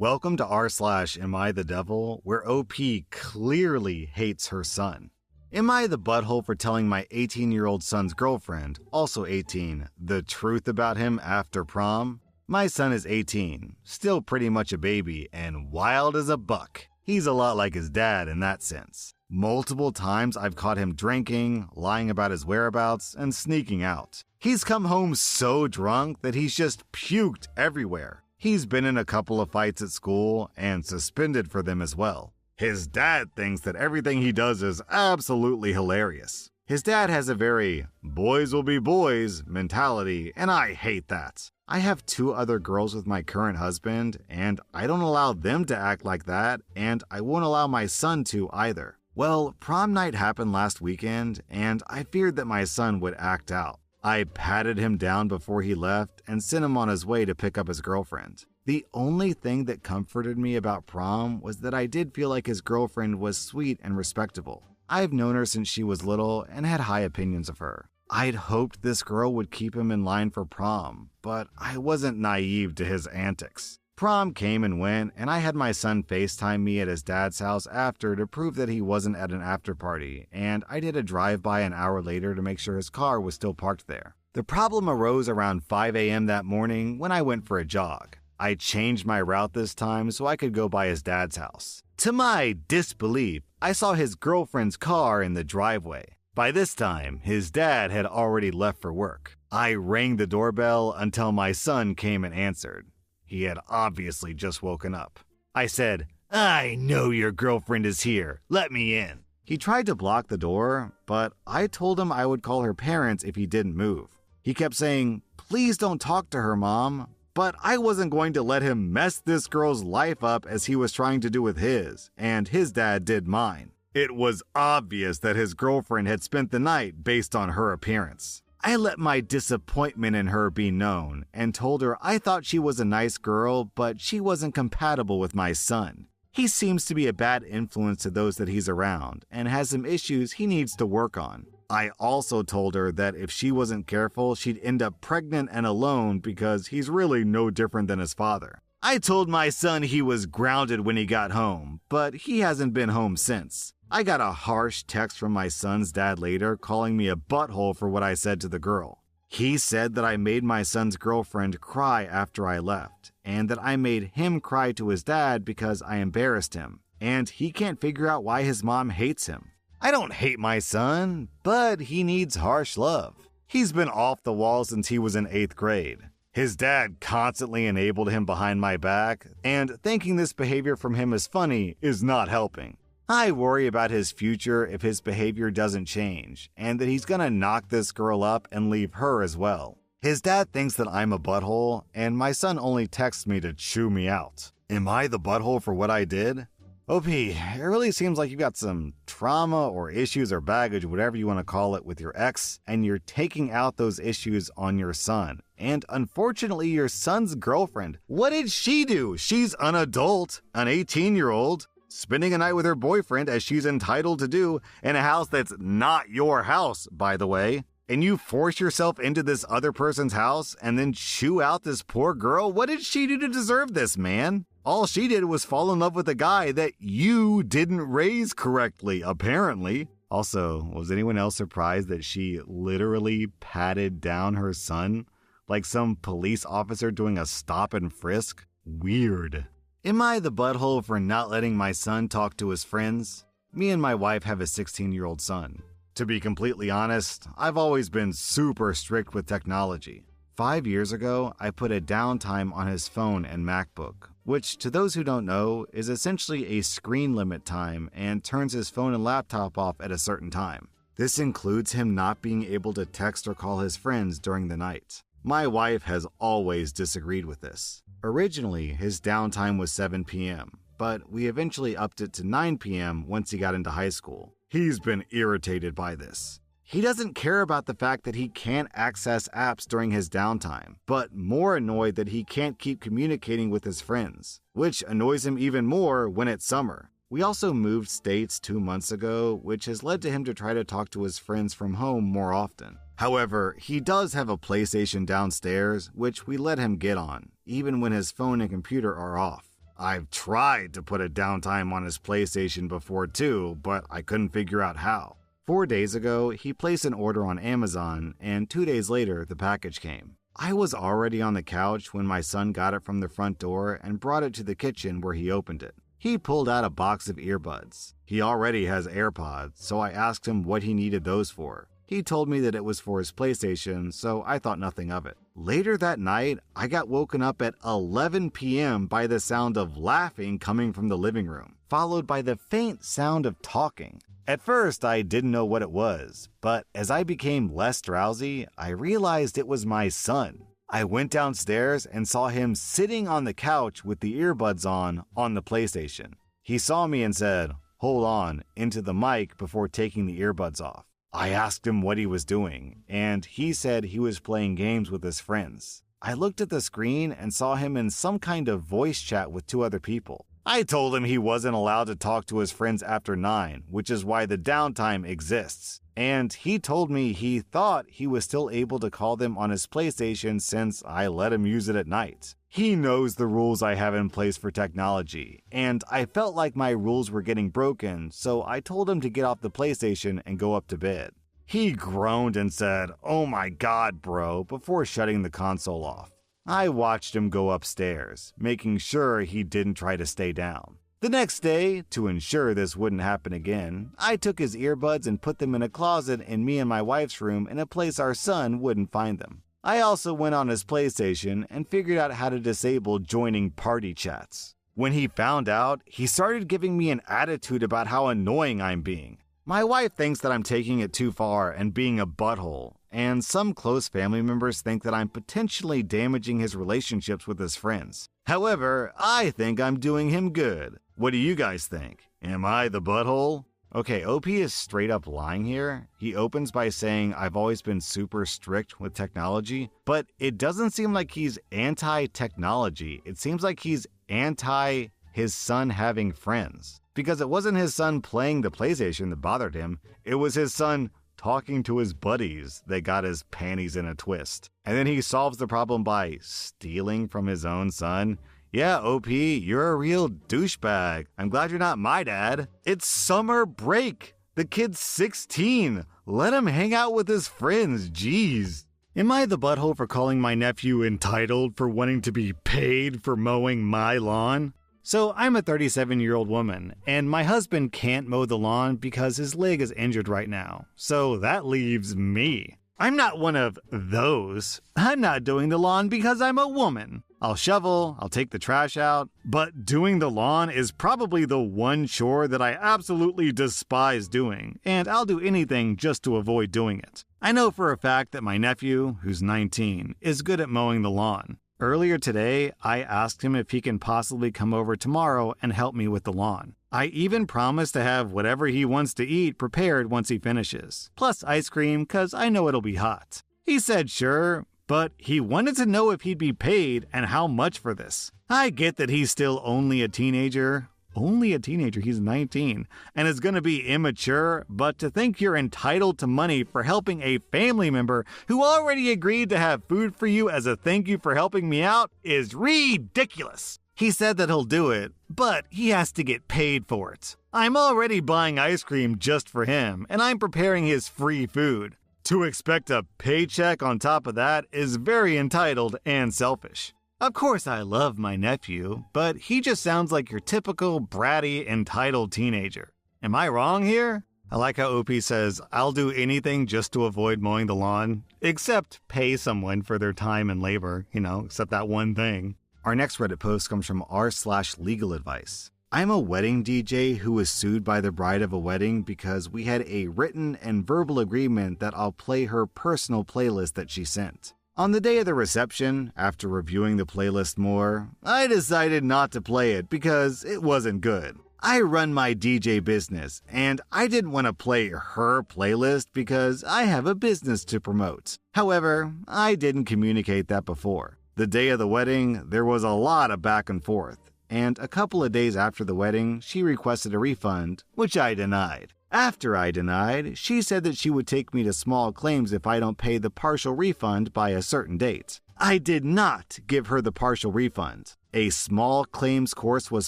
Welcome to rSlash Am I the Devil, where OP clearly hates her son. Am I the butthole for telling my 18-year-old son's girlfriend, also 18, the truth about him after prom? My son is 18, still pretty much a baby, and wild as a buck. He's a lot like his dad in that sense. Multiple times I've caught him drinking, lying about his whereabouts, and sneaking out. He's come home so drunk that he's just puked everywhere. He's been in a couple of fights at school and suspended for them as well. His dad thinks that everything he does is absolutely hilarious. His dad has a very boys will be boys mentality, and I hate that. I have 2 other girls with my current husband, and I don't allow them to act like that, and I won't allow my son to either. Well, prom night happened last weekend, and I feared that my son would act out. I patted him down before he left and sent him on his way to pick up his girlfriend. The only thing that comforted me about prom was that I did feel like his girlfriend was sweet and respectable. I've known her since she was little and had high opinions of her. I'd hoped this girl would keep him in line for prom, but I wasn't naive to his antics. Prom came and went, and I had my son FaceTime me at his dad's house after to prove that he wasn't at an after party, and I did a drive-by an hour later to make sure his car was still parked there. The problem arose around 5 a.m. that morning when I went for a jog. I changed my route this time so I could go by his dad's house. To my disbelief, I saw his girlfriend's car in the driveway. By this time, his dad had already left for work. I rang the doorbell until my son came and answered. He had obviously just woken up. I said, "I know your girlfriend is here. Let me in." He tried to block the door, but I told him I would call her parents if he didn't move. He kept saying, "Please don't talk to her, Mom." But I wasn't going to let him mess this girl's life up as he was trying to do with his, and his dad did mine. It was obvious that his girlfriend had spent the night based on her appearance. I let my disappointment in her be known and told her I thought she was a nice girl, but she wasn't compatible with my son. He seems to be a bad influence to those that he's around and has some issues he needs to work on. I also told her that if she wasn't careful, she'd end up pregnant and alone because he's really no different than his father. I told my son he was grounded when he got home, but he hasn't been home since. I got a harsh text from my son's dad later calling me a butthole for what I said to the girl. He said that I made my son's girlfriend cry after I left, and that I made him cry to his dad because I embarrassed him, and he can't figure out why his mom hates him. I don't hate my son, but he needs harsh love. He's been off the wall since he was in 8th grade. His dad constantly enabled him behind my back, and thinking this behavior from him is funny is not helping. I worry about his future if his behavior doesn't change, and that he's gonna knock this girl up and leave her as well. His dad thinks that I'm a butthole, and my son only texts me to chew me out. Am I the butthole for what I did? OP, it really seems like you've got some trauma or issues or baggage, whatever you want to call it, with your ex, and you're taking out those issues on your son. And unfortunately, your son's girlfriend. What did she do? She's an adult, an 18-year-old, spending a night with her boyfriend as she's entitled to do in a house that's not your house, by the way. And you force yourself into this other person's house and then chew out this poor girl? What did she do to deserve this, man? All she did was fall in love with a guy that you didn't raise correctly, apparently. Also, was anyone else surprised that she literally patted down her son like some police officer doing a stop and frisk? Weird. Am I the butthole for not letting my son talk to his friends? Me and my wife have a 16-year-old son. To be completely honest, I've always been super strict with technology. 5 years ago, I put a downtime on his phone and MacBook, which, to those who don't know, is essentially a screen limit time and turns his phone and laptop off at a certain time. This includes him not being able to text or call his friends during the night. My wife has always disagreed with this. Originally, his downtime was 7 p.m., but we eventually upped it to 9 p.m. once he got into high school. He's been irritated by this. He doesn't care about the fact that he can't access apps during his downtime, but more annoyed that he can't keep communicating with his friends, which annoys him even more when it's summer. We also moved states 2 months ago, which has led to him to try to talk to his friends from home more often. However, he does have a PlayStation downstairs, which we let him get on, even when his phone and computer are off. I've tried to put a downtime on his PlayStation before too, but I couldn't figure out how. 4 days ago, he placed an order on Amazon, and 2 days later, the package came. I was already on the couch when my son got it from the front door and brought it to the kitchen where he opened it. He pulled out a box of earbuds. He already has AirPods, so I asked him what he needed those for. He told me that it was for his PlayStation, so I thought nothing of it. Later that night, I got woken up at 11 p.m. by the sound of laughing coming from the living room, followed by the faint sound of talking. At first, I didn't know what it was, but as I became less drowsy, I realized it was my son. I went downstairs and saw him sitting on the couch with the earbuds on the PlayStation. He saw me and said, "Hold on," into the mic before taking the earbuds off. I asked him what he was doing, and he said he was playing games with his friends. I looked at the screen and saw him in some kind of voice chat with 2 other people. I told him he wasn't allowed to talk to his friends after 9, which is why the downtime exists. And he told me he thought he was still able to call them on his PlayStation since I let him use it at night. He knows the rules I have in place for technology, and I felt like my rules were getting broken, so I told him to get off the PlayStation and go up to bed. He groaned and said, "Oh my God, bro," before shutting the console off. I watched him go upstairs, making sure he didn't try to stay down. The next day, to ensure this wouldn't happen again, I took his earbuds and put them in a closet in me and my wife's room in a place our son wouldn't find them. I also went on his PlayStation and figured out how to disable joining party chats. When he found out, he started giving me an attitude about how annoying I'm being. My wife thinks that I'm taking it too far and being a butthole, and some close family members think that I'm potentially damaging his relationships with his friends. However, I think I'm doing him good. What do you guys think? Am I the butthole? Okay, OP is straight up lying here. He opens by saying I've always been super strict with technology, but it doesn't seem like he's anti-technology. It seems like he's anti his son having friends. Because it wasn't his son playing the PlayStation that bothered him, it was his son talking to his buddies that got his panties in a twist. And then he solves the problem by stealing from his own son. Yeah, OP, you're a real douchebag. I'm glad you're not my dad. It's summer break. The kid's 16. Let him hang out with his friends, jeez. Am I the butthole for calling my nephew entitled for wanting to be paid for mowing my lawn? So I'm a 37-year-old woman, and my husband can't mow the lawn because his leg is injured right now. So that leaves me. I'm not one of those. I'm not doing the lawn because I'm a woman. I'll shovel, I'll take the trash out, but doing the lawn is probably the one chore that I absolutely despise doing, and I'll do anything just to avoid doing it. I know for a fact that my nephew, who's 19, is good at mowing the lawn. Earlier today, I asked him if he can possibly come over tomorrow and help me with the lawn. I even promised to have whatever he wants to eat prepared once he finishes, plus ice cream because I know it'll be hot. He said sure, but he wanted to know if he'd be paid and how much for this. I get that he's still only a teenager. Only a teenager, he's 19, and is going to be immature, but to think you're entitled to money for helping a family member who already agreed to have food for you as a thank you for helping me out is ridiculous. He said that he'll do it, but he has to get paid for it. I'm already buying ice cream just for him, and I'm preparing his free food. To expect a paycheck on top of that is very entitled and selfish. Of course I love my nephew, but he just sounds like your typical bratty, entitled teenager. Am I wrong here? I like how OP says, I'll do anything just to avoid mowing the lawn, except pay someone for their time and labor, except that one thing. Our next Reddit post comes from rSlash legal advice. I'm a wedding DJ who was sued by the bride of a wedding because we had a written and verbal agreement that I'll play her personal playlist that she sent. On the day of the reception, after reviewing the playlist more, I decided not to play it because it wasn't good. I run my DJ business, and I didn't want to play her playlist because I have a business to promote. However, I didn't communicate that before. The day of the wedding, there was a lot of back and forth, and a couple of days after the wedding, she requested a refund, which I denied. After I denied, she said that she would take me to small claims if I don't pay the partial refund by a certain date. I did not give her the partial refund. A small claims course was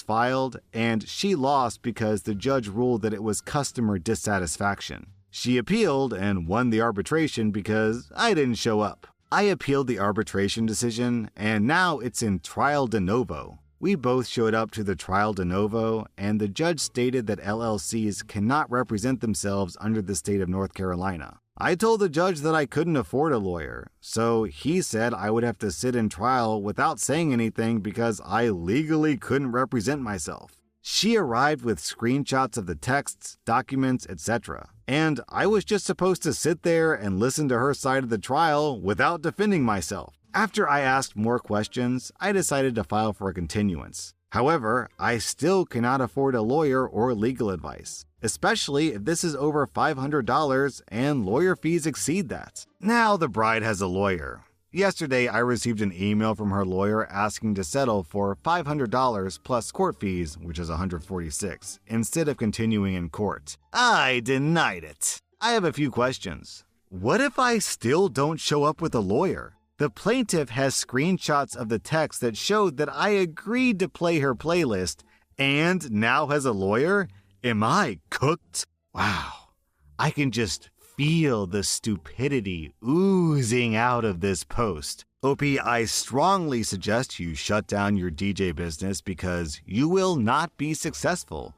filed, and she lost because the judge ruled that it was customer dissatisfaction. She appealed and won the arbitration because I didn't show up. I appealed the arbitration decision, and now it's in trial de novo. We both showed up to the trial de novo, and the judge stated that LLCs cannot represent themselves under the state of North Carolina. I told the judge that I couldn't afford a lawyer, so he said I would have to sit in trial without saying anything because I legally couldn't represent myself. She arrived with screenshots of the texts, documents, etc., and I was just supposed to sit there and listen to her side of the trial without defending myself. After I asked more questions, I decided to file for a continuance. However, I still cannot afford a lawyer or legal advice, especially if this is over $500 and lawyer fees exceed that. Now the bride has a lawyer. Yesterday, I received an email from her lawyer asking to settle for $500 plus court fees, which is $146, instead of continuing in court. I denied it. I have a few questions. What if I still don't show up with a lawyer? The plaintiff has screenshots of the text that showed that I agreed to play her playlist and now has a lawyer? Am I cooked? Wow. I can just feel the stupidity oozing out of this post. OP, I strongly suggest you shut down your DJ business because you will not be successful.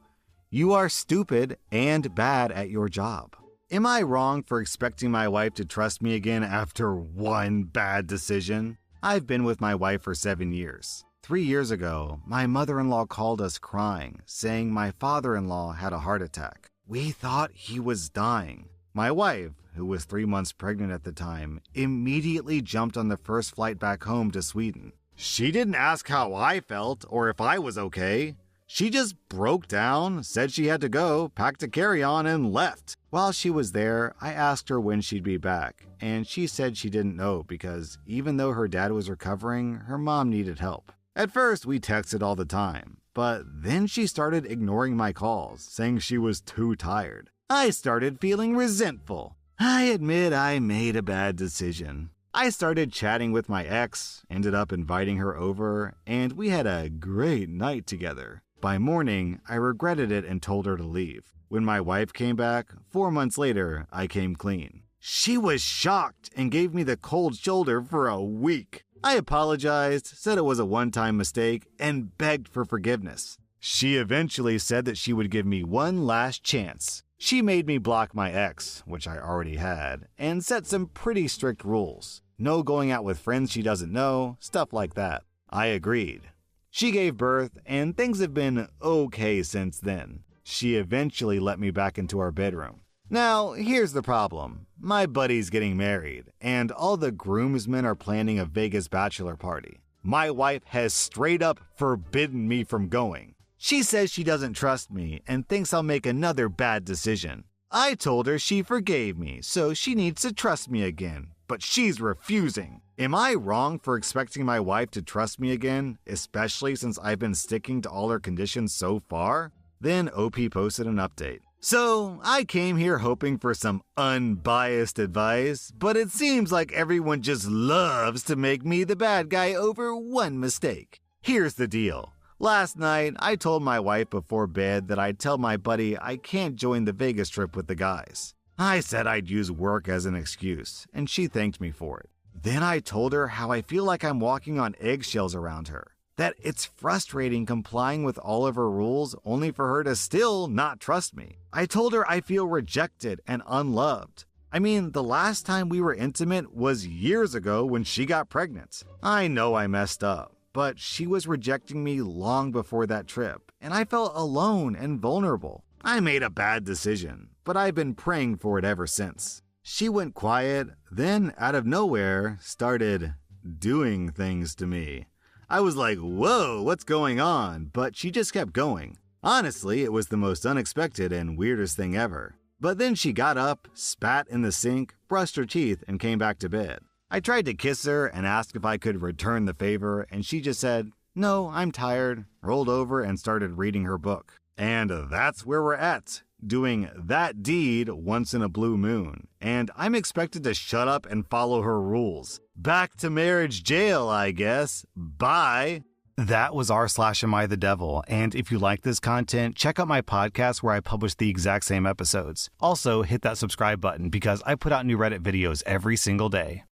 You are stupid and bad at your job. Am I wrong for expecting my wife to trust me again after one bad decision? I've been with my wife for 7 years. 3 years ago, my mother-in-law called us crying, saying my father-in-law had a heart attack. We thought he was dying. My wife, who was 3 months pregnant at the time, immediately jumped on the first flight back home to Sweden. She didn't ask how I felt or if I was okay. She just broke down, said she had to go, packed a carry-on, and left. While she was there, I asked her when she'd be back, and she said she didn't know because even though her dad was recovering, her mom needed help. At first, we texted all the time, but then she started ignoring my calls, saying she was too tired. I started feeling resentful. I admit I made a bad decision. I started chatting with my ex, ended up inviting her over, and we had a great night together. By morning, I regretted it and told her to leave. When my wife came back, 4 months later, I came clean. She was shocked and gave me the cold shoulder for a week. I apologized, said it was a one-time mistake, and begged for forgiveness. She eventually said that she would give me one last chance. She made me block my ex, which I already had, and set some pretty strict rules. No going out with friends she doesn't know, stuff like that. I agreed. She gave birth, and things have been okay since then. She eventually let me back into our bedroom. Now, here's the problem. My buddy's getting married, and all the groomsmen are planning a Vegas bachelor party. My wife has straight up forbidden me from going. She says she doesn't trust me and thinks I'll make another bad decision. I told her she forgave me, so she needs to trust me again, but she's refusing. Am I wrong for expecting my wife to trust me again, especially since I've been sticking to all her conditions so far? Then OP posted an update. So, I came here hoping for some unbiased advice, but it seems like everyone just loves to make me the bad guy over one mistake. Here's the deal. Last night, I told my wife before bed that I'd tell my buddy I can't join the Vegas trip with the guys. I said I'd use work as an excuse, and she thanked me for it. Then I told her how I feel like I'm walking on eggshells around her. That it's frustrating complying with all of her rules only for her to still not trust me. I told her I feel rejected and unloved. I mean, the last time we were intimate was years ago when she got pregnant. I know I messed up, but she was rejecting me long before that trip, and I felt alone and vulnerable. I made a bad decision, but I've been praying for it ever since. She went quiet, then out of nowhere started doing things to me. I was like, whoa, what's going on? But she just kept going. Honestly, it was the most unexpected and weirdest thing ever. But then she got up, spat in the sink, brushed her teeth, and came back to bed. I tried to kiss her and ask if I could return the favor, and she just said, no, I'm tired, rolled over and started reading her book. And that's where we're at, doing that deed once in a blue moon. And I'm expected to shut up and follow her rules. Back to marriage jail, I guess. Bye. That was r/slash Am I the Devil, and if you like this content, check out my podcast where I publish the exact same episodes. Also, hit that subscribe button because I put out new Reddit videos every single day.